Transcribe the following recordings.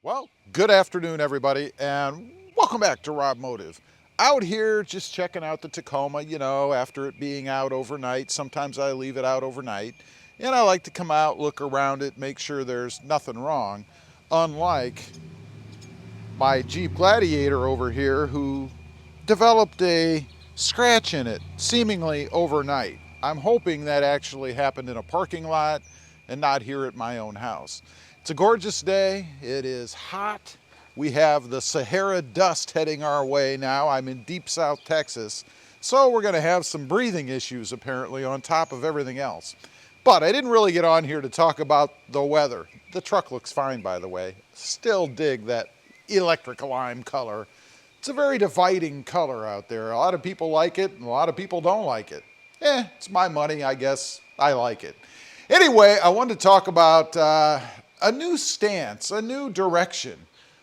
Well, good afternoon, everybody, and welcome back to RobMotive. Out here just checking out the Tacoma, after it being out overnight. Sometimes I leave it out overnight, and I like to come out, look around it, make sure there's nothing wrong. Unlike my Jeep Gladiator over here, who developed a scratch in it seemingly overnight. I'm hoping that actually happened in a parking lot and not here at my own house. It's a gorgeous day. It is hot. We have the Sahara dust heading our way now. I'm in deep South Texas, so we're going to have some breathing issues apparently on top of everything else. But I didn't really get on here to talk about the weather. The truck looks fine, by the way. Still dig that electric lime color. It's a very dividing color out there. A lot of people like it, and a lot of people don't like it. It's my money, I guess. I like it. Anyway, I wanted to talk about a new stance, a new direction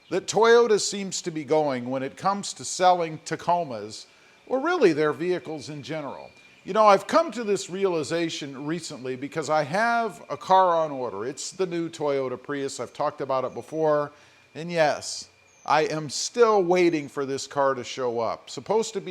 that Toyota seems to be going when it comes to selling Tacomas, or really their vehicles in general. I've come to this realization recently because I have a car on order. It's the new Toyota Prius. I've talked about it before. And yes, I am still waiting for this car to show up. Was supposed to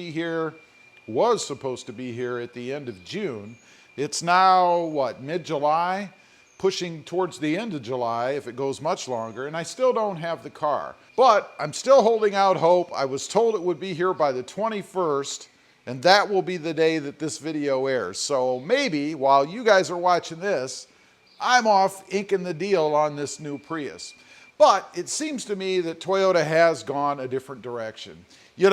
be here at the end of June. It's now, mid-July? Pushing towards the end of July if it goes much longer, and I still don't have the car. But I'm still holding out hope. I was told it would be here by the 21st, and that will be the day that this video airs. So maybe while you guys are watching this, I'm off inking the deal on this new Prius. But it seems to me that Toyota has gone a different direction. It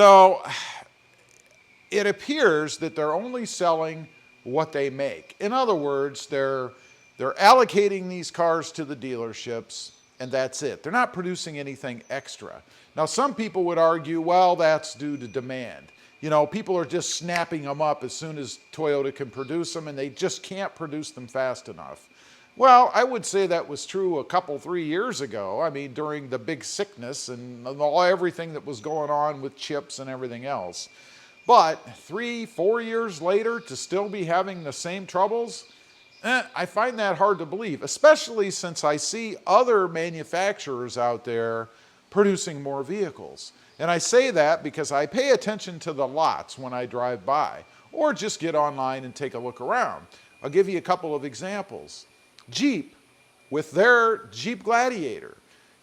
appears that they're only selling what they make. In other words, they're allocating these cars to the dealerships, and that's it. They're not producing anything extra. Now, some people would argue, well, that's due to demand. People are just snapping them up as soon as Toyota can produce them, and they just can't produce them fast enough. Well, I would say that was true 3 years ago. I mean, during the big sickness and everything that was going on with chips and everything else. But 3-4 years later, to still be having the same troubles, I find that hard to believe, especially since I see other manufacturers out there producing more vehicles. And I say that because I pay attention to the lots when I drive by, or just get online and take a look around. I'll give you a couple of examples. Jeep, with their Jeep Gladiator.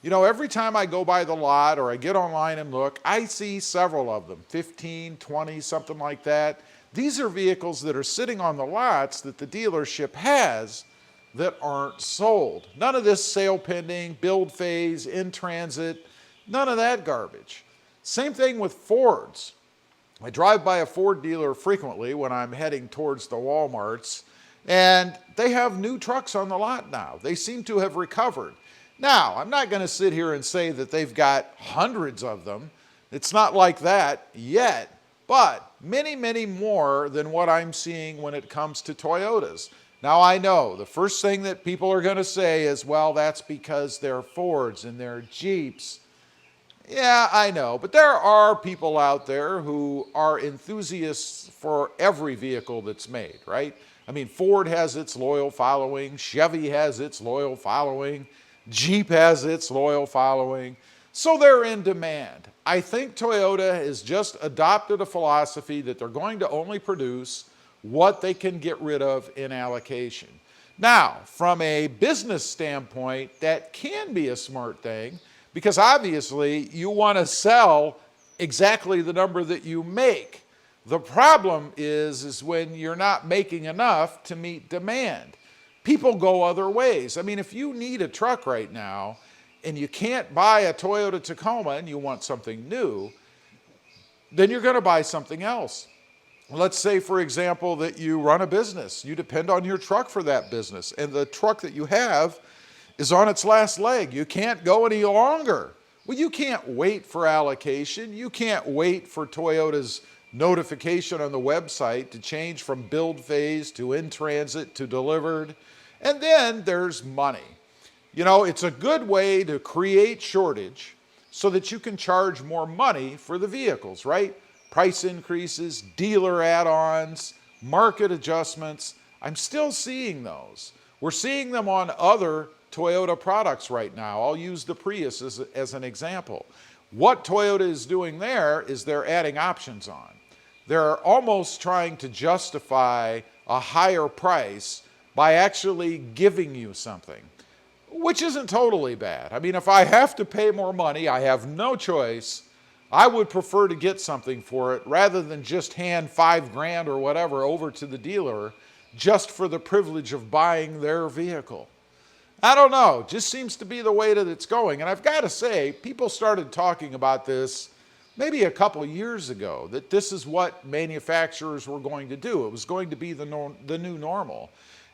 Every time I go by the lot or I get online and look, I see several of them, 15, 20, something like that. These are vehicles that are sitting on the lots that the dealership has that aren't sold. None of this sale pending, build phase, in transit, none of that garbage. Same thing with Fords. I drive by a Ford dealer frequently when I'm heading towards the Walmarts, and they have new trucks on the lot now. They seem to have recovered. Now, I'm not going to sit here and say that they've got hundreds of them. It's not like that yet. But many, many more than what I'm seeing when it comes to Toyotas. Now, I know the first thing that people are going to say is, well, that's because they're Fords and they're Jeeps. Yeah, I know. But there are people out there who are enthusiasts for every vehicle that's made, right? I mean, Ford has its loyal following. Chevy has its loyal following. Jeep has its loyal following. So they're in demand. I think Toyota has just adopted a philosophy that they're going to only produce what they can get rid of in allocation. Now, from a business standpoint, that can be a smart thing because obviously you want to sell exactly the number that you make. The problem is when you're not making enough to meet demand. People go other ways. I mean, if you need a truck right now, and you can't buy a Toyota Tacoma and you want something new, then you're going to buy something else. Let's say, for example, that you run a business. You depend on your truck for that business, and the truck that you have is on its last leg. You can't go any longer. Well, you can't wait for allocation. You can't wait for Toyota's notification on the website to change from build phase to in transit to delivered. And then there's money. It's a good way to create shortage so that you can charge more money for the vehicles, right? Price increases, dealer add-ons, market adjustments. I'm still seeing those. We're seeing them on other Toyota products right now. I'll use the Prius as an example. What Toyota is doing there is they're adding options on. They're almost trying to justify a higher price by actually giving you something, which isn't totally bad. I mean, if I have to pay more money, I have no choice. I would prefer to get something for it rather than just hand $5,000 or whatever over to the dealer just for the privilege of buying their vehicle. I don't know, just seems to be the way that it's going. And I've got to say, people started talking about this maybe a couple of years ago, that this is what manufacturers were going to do. It was going to be the new normal.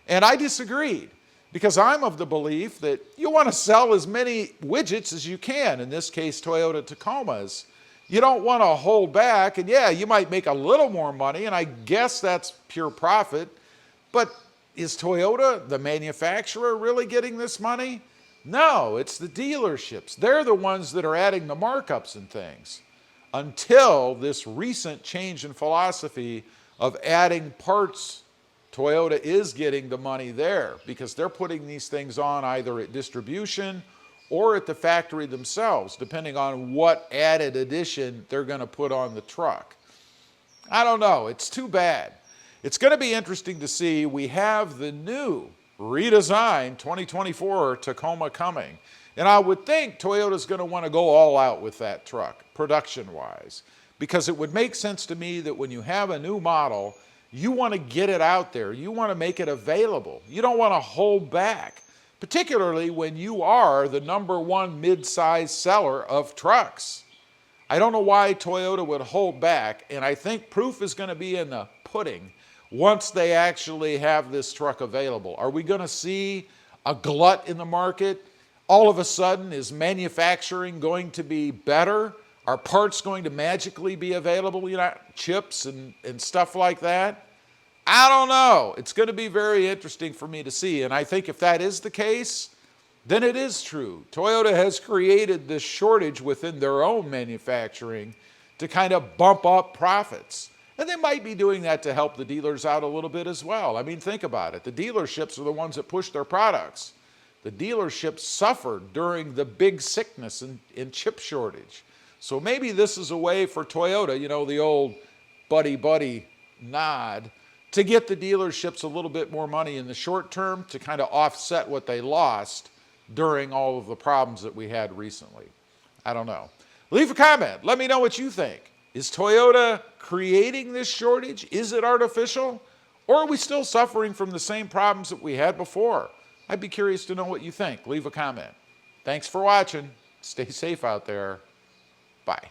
And I disagreed, because I'm of the belief that you want to sell as many widgets as you can, in this case Toyota Tacomas. You don't want to hold back, and yeah, you might make a little more money, and I guess that's pure profit, but is Toyota, the manufacturer, really getting this money? No, it's the dealerships. They're the ones that are adding the markups and things, until this recent change in philosophy of adding parts. Toyota is getting the money there because they're putting these things on either at distribution or at the factory themselves, depending on what added addition they're going to put on the truck. I don't know, it's too bad. It's going to be interesting to see. We have the new redesigned 2024 Tacoma coming, and I would think Toyota's going to want to go all out with that truck, production-wise, because it would make sense to me that when you have a new model, you want to get it out there. You want to make it available. You don't want to hold back, particularly when you are the #1 mid-size seller of trucks. I don't know why Toyota would hold back, and I think proof is going to be in the pudding once they actually have this truck available. Are we going to see a glut in the market? All of a sudden, is manufacturing going to be better? Are parts going to magically be available, you know, chips and stuff like that? I don't know. It's going to be very interesting for me to see. And I think if that is the case, then it is true. Toyota has created this shortage within their own manufacturing to kind of bump up profits. And they might be doing that to help the dealers out a little bit as well. I mean, think about it. The dealerships are the ones that push their products. The dealerships suffered during the big sickness and chip shortage. So maybe this is a way for Toyota, you know, the old buddy-buddy nod, to get the dealerships a little bit more money in the short term to kind of offset what they lost during all of the problems that we had recently. I don't know. Leave a comment. Let me know what you think. Is Toyota creating this shortage? Is it artificial? Or are we still suffering from the same problems that we had before? I'd be curious to know what you think. Leave a comment. Thanks for watching. Stay safe out there. Bye.